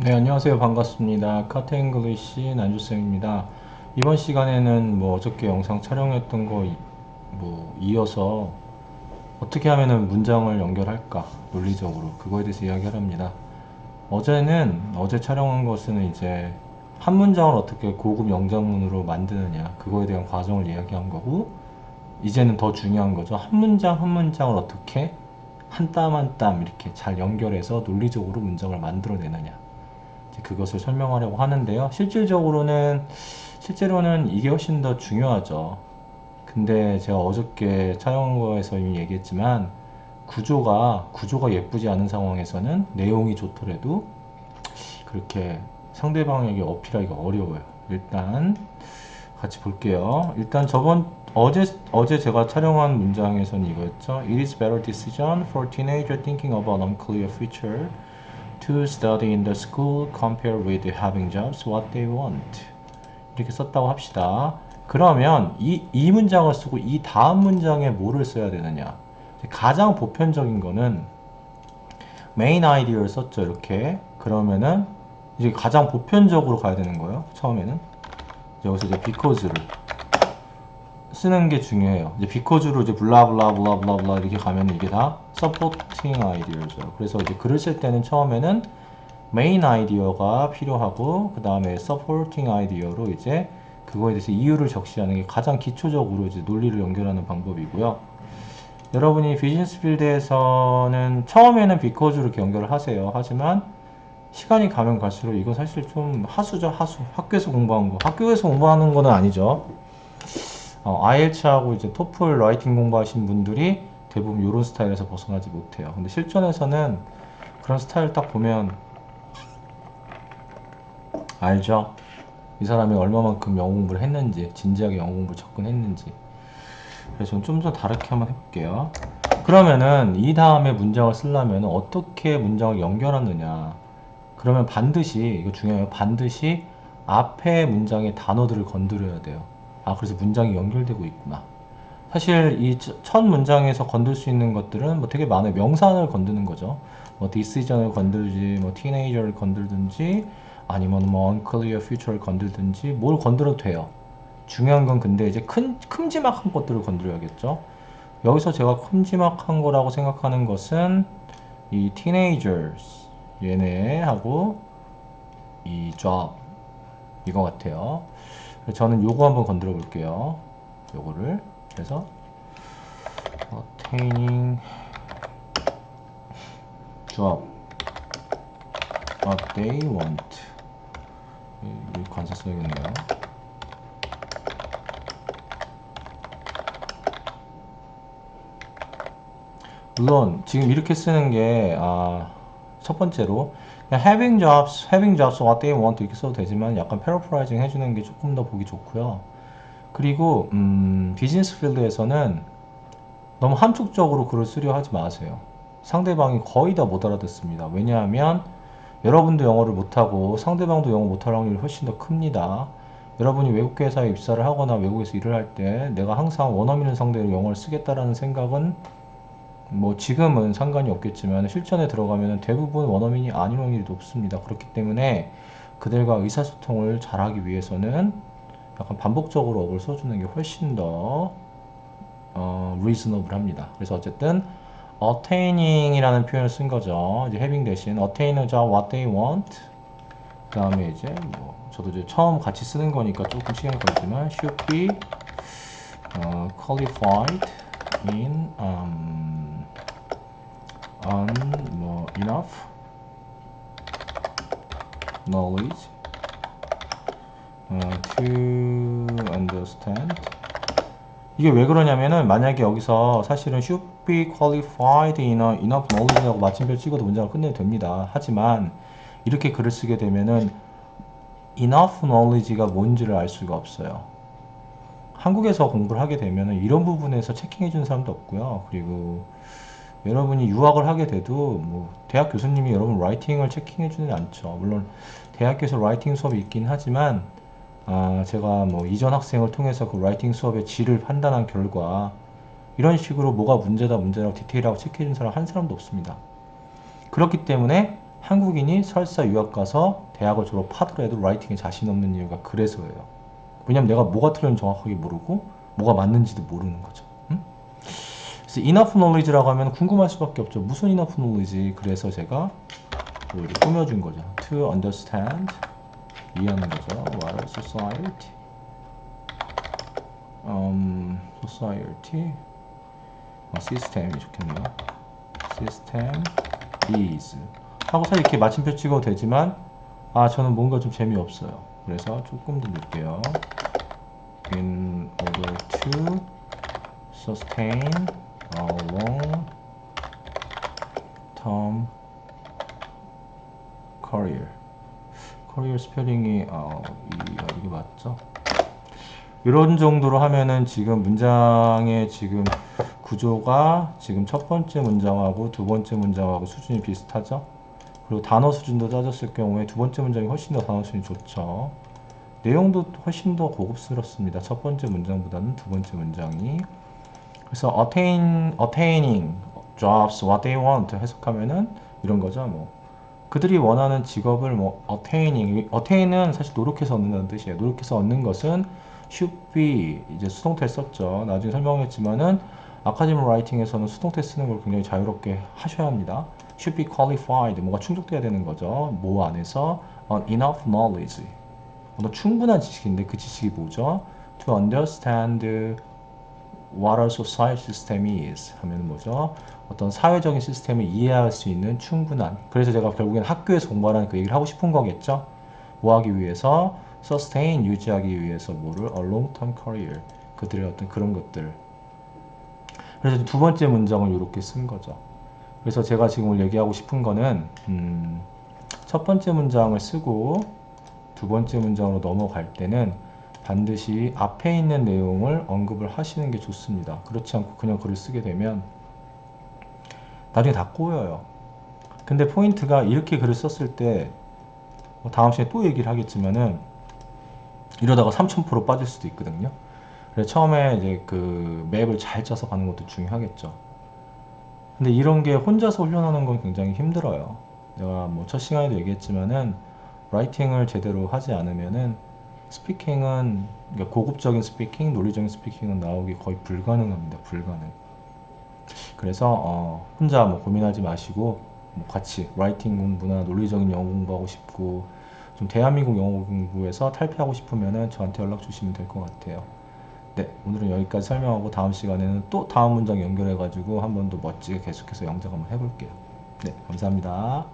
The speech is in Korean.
네, 안녕하세요. 반갑습니다. 카트잉글리시 난주쌤입니다. 이번 시간에는 어저께 영상 촬영했던 거 이어서 어떻게 하면은 문장을 연결할까 논리적으로 그거에 대해서 이야기를 합니다. 어제 촬영한 것은 이제 한 문장을 어떻게 고급 영장문으로 만드느냐 그거에 대한 과정을 이야기한 거고, 이제는 더 중요한 거죠. 한 문장 한 문장을 어떻게 한 땀 한 땀 이렇게 잘 연결해서 논리적으로 문장을 만들어내느냐, 그것을 설명하려고 하는데요. 실제로는 이게 훨씬 더 중요하죠. 근데 제가 어저께 촬영한 거에서 이미 얘기했지만, 구조가 예쁘지 않은 상황에서는 내용이 좋더라도 그렇게 상대방에게 어필하기가 어려워요. 일단 같이 볼게요. 일단 어제 제가 촬영한 문장에서는 이거였죠. It is better decision for teenager thinking about unclear future to study in the school compared with having jobs what they want. 이렇게 썼다고 합시다. 그러면 이 문장을 쓰고 이 다음 문장에 뭐를 써야 되느냐. 가장 보편적인 거는 main idea를 썼죠. 이렇게. 그러면은 이제 가장 보편적으로 가야 되는 거예요. 처음에는. 여기서 이제 because를 쓰는 게 중요해요. 이제 because로 이제 블라블라블라블라블라 이렇게 가면 이게 다 supporting idea죠. 그래서 이제 글을 쓸 때는 처음에는 메인 아이디어가 필요하고, 그 다음에 서포팅 아이디어로 이제 그거에 대해서 이유를 적시하는 게 가장 기초적으로 이제 논리를 연결하는 방법이고요. 여러분이 비즈니스 필드에서는 처음에는 비커즈로 이렇게 연결을 하세요. 하지만 시간이 가면 갈수록 이건 사실 좀 하수죠. 하수. 학교에서 공부하는 거는 아니죠. IELTS하고 이제 토플 라이팅 공부하신 분들이 대부분 이런 스타일에서 벗어나지 못해요. 근데 실전에서는 그런 스타일 딱 보면 알죠? 이 사람이 얼마만큼 영어 공부를 했는지, 진지하게 영어 공부를 접근했는지. 그래서 저는 좀 더 다르게 한번 해볼게요. 그러면은 이 다음에 문장을 쓰려면 어떻게 문장을 연결하느냐. 그러면 반드시, 이거 중요해요. 반드시 앞에 문장의 단어들을 건드려야 돼요. 아, 그래서 문장이 연결되고 있구나. 사실 이 첫 문장에서 건들 수 있는 것들은 되게 많아요. 명사를 건드는 거죠. decision을 건들지, teenager를 건들든지, 아니면 unclear future를 건들든지, 뭘 건드려도 돼요. 중요한 건 근데 이제 큼지막한 것들을 건드려야겠죠. 여기서 제가 큼지막한 거라고 생각하는 것은 이 teenagers, 얘네하고 이 job, 이거 같아요. 저는 요거 한번 건드려 볼게요. 요거를. 그래서 attaining job what they want. 이 관사 써야겠네요. 물론 지금 이렇게 쓰는 게 첫 번째로 그냥 having jobs what they want 이렇게 써도 되지만, 약간 paraphrasing 해주는 게 조금 더 보기 좋고요. 그리고 비즈니스 필드에서는 너무 함축적으로 글을 쓰려 하지 마세요. 상대방이 거의 다 못 알아듣습니다. 왜냐하면 여러분도 영어를 못하고 상대방도 영어 못할 확률이 훨씬 더 큽니다. 여러분이 외국 회사에 입사를 하거나 외국에서 일을 할 때 내가 항상 원어민을 상대로 영어를 쓰겠다라는 생각은 지금은 상관이 없겠지만 실전에 들어가면 대부분 원어민이 아닌 확률이 높습니다. 그렇기 때문에 그들과 의사소통을 잘하기 위해서는 약간 반복적으로 어를 써주는 게 훨씬 더 reasonable 합니다. 그래서 어쨌든 attaining 이라는 표현을 쓴 거죠. 이제 having 대신 attain a job what they want. 그 다음에 이제 저도 이제 처음 같이 쓰는 거니까 조금 시간이 걸리지만 should be qualified in on enough knowledge to understand. 이게 왜 그러냐면은, 만약에 여기서 사실은 should be qualified in enough knowledge라고 마침표 찍어도 문장을 끝내도 됩니다. 하지만 이렇게 글을 쓰게 되면은 enough knowledge가 뭔지를 알 수가 없어요. 한국에서 공부를 하게 되면은 이런 부분에서 체킹해 주는 사람도 없고요. 그리고 여러분이 유학을 하게 돼도 대학 교수님이 여러분 라이팅을 체킹해 주는 않죠. 물론 대학교에서 라이팅 수업이 있긴 하지만 제가 이전 학생을 통해서 그 라이팅 수업의 질을 판단한 결과 이런 식으로 뭐가 문제다라고 디테일하고 체크해 준 사람 한 사람도 없습니다. 그렇기 때문에 한국인이 설사 유학 가서 대학을 졸업하더라도 라이팅에 자신 없는 이유가 그래서예요. 왜냐면 내가 뭐가 틀렸는지 정확하게 모르고 뭐가 맞는지도 모르는 거죠. 응? 그래서 enough knowledge라고 하면 궁금할 수밖에 없죠. 무슨 enough knowledge? 그래서 제가 이렇게 꾸며준 거죠. To understand, 이해하는 거죠. What is society? society, 시스템이 좋겠네요. system is 하고 사실 이렇게 마침표 찍어도 되지만 저는 뭔가 좀 재미없어요. 그래서 조금 더 넣을게요. In order to sustain a long term career. career 스펠링이 이게 맞죠? 이런 정도로 하면은 지금 문장의 지금 구조가 지금 첫 번째 문장하고 두 번째 문장하고 수준이 비슷하죠? 그리고 단어 수준도 따졌을 경우에 두 번째 문장이 훨씬 더 단어 수준이 좋죠. 내용도 훨씬 더 고급스럽습니다. 첫 번째 문장보다는 두 번째 문장이. 그래서 attaining jobs what they want 해석하면은 이런 거죠. 뭐 그들이 원하는 직업을 뭐 attain은 사실 노력해서 얻는다는 뜻이에요. 노력해서 얻는 것은 should be 이제 수동태 썼죠. 나중에 설명했지만은 아카데믹 라이팅에서는 수동태 쓰는 걸 굉장히 자유롭게 하셔야 합니다. should be qualified 뭐가 충족돼야 되는 거죠. 뭐 안에서 enough knowledge 어떤 충분한 지식인데 그 지식이 뭐죠? to understand what a society system is 하면 뭐죠? 어떤 사회적인 시스템을 이해할 수 있는 충분한. 그래서 제가 결국엔 학교에서 공부하라는 그 얘기를 하고 싶은 거겠죠? 뭐 하기 위해서? sustain, 유지하기 위해서 뭐를? a long-term career. 그들의 어떤 그런 것들. 그래서 두 번째 문장을 이렇게 쓴 거죠. 그래서 제가 지금 오늘 얘기하고 싶은 거는 첫 번째 문장을 쓰고 두 번째 문장으로 넘어갈 때는 반드시 앞에 있는 내용을 언급을 하시는 게 좋습니다. 그렇지 않고 그냥 글을 쓰게 되면 나중에 다 꼬여요. 근데 포인트가 이렇게 글을 썼을 때 다음 시간에 또 얘기를 하겠지만은 이러다가 3000% 빠질 수도 있거든요. 그래서 처음에 이제 그 맵을 잘 짜서 가는 것도 중요하겠죠. 근데 이런 게 혼자서 훈련하는 건 굉장히 힘들어요. 내가 뭐 첫 시간에도 얘기했지만은 라이팅을 제대로 하지 않으면은 스피킹은 그러니까 고급적인 스피킹, 논리적인 스피킹은 나오기 거의 불가능합니다. 불가능. 그래서 혼자 뭐 고민하지 마시고 뭐 같이 라이팅 공부나 논리적인 영어 공부하고 싶고 좀 대한민국 영어 공부에서 탈피하고 싶으면은 저한테 연락 주시면 될 것 같아요. 네, 오늘은 여기까지 설명하고 다음 시간에는 또 다음 문장 연결해 가지고 한 번 더 멋지게 계속해서 영작 한번 해볼게요. 네, 감사합니다.